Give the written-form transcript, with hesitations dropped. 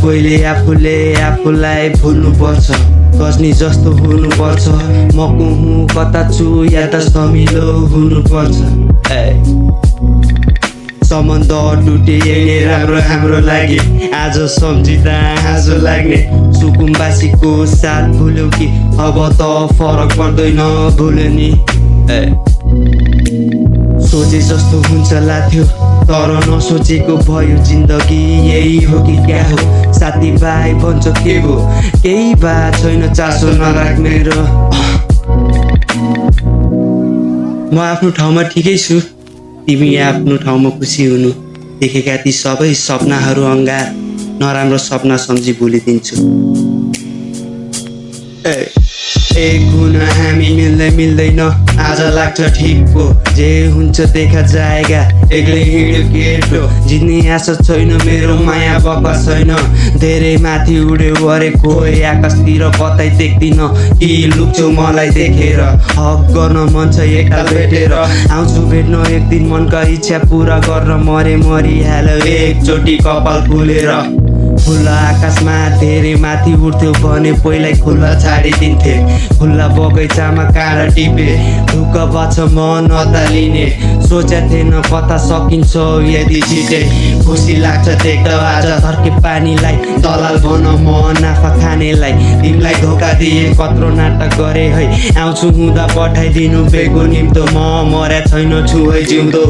पहिले आफूले आफूलाई भुल्नु पर्छ गजनी जस्तो हुनु पर्छ म को हुँ कता छु याददाश्त धमिलो हुनु पर्छ सम्बन्ध टुटे नै राम्रो हाम्रो लागि आज सम्झिँदा हाँसो लाग्ने सुकुम्बासीको साथ भुल्यो कि अब त फरक पर्दैन भुल्यो नि सोचे जस्तो हुन्छ लाग्थ्यो तर नसोचेको भयो जिन्दगी यही हो कि क्या हो साथीभाइ भन्छ के हो केही बात छैन चासो नराख मेरो म आफ्नो ठाउँमा ठिकै छु तिमी आफ्नो ठाउँमा खुसी हुनु देखेका ती सबै सपनाहरू अङ्गार नराम्रो सपना सम्झी भुलिदिन्छु एक हुन हामी मिल्दैन आज लाग्छ ठिकको जे हुन्छ देखा जाएगा एक्लै हिँड्यो केटो जित्ने आशा छैन मेरो माया बक्का छैन धेरै माथि उड्यो अरे खोइ आकाशतिर कतै देख्दिन कि लुक्छौ मलाई देखेर हक गर्न मन छ एकताल भेटेर आउँछु भेट्न एक दिन मनका इच्छा पुरा गर्न मरिहाल्यो एकचोटि कपाल फुलेर खुल्ला आकाशमा धेरै माथि उठ्थ्यो भने पहिल्यै खुल्ला छाडिदिन्थे खुल्ला बगैँचामा काँडा टिपे ढुक्क बच्छ म नतालिने सोचे थिएन कता सकिन्छ यदि छिटै खुसी लाग्छ देख्दा आज धर्के पानीलाई दलाल बन म नाफा खानेलाई तिमीलाई धोका दिए कत्रो नाटक गरे है आउँछु हुँदा पठाइदिनु बेगो निम्तो म मर्या छैन छु है जिउँदो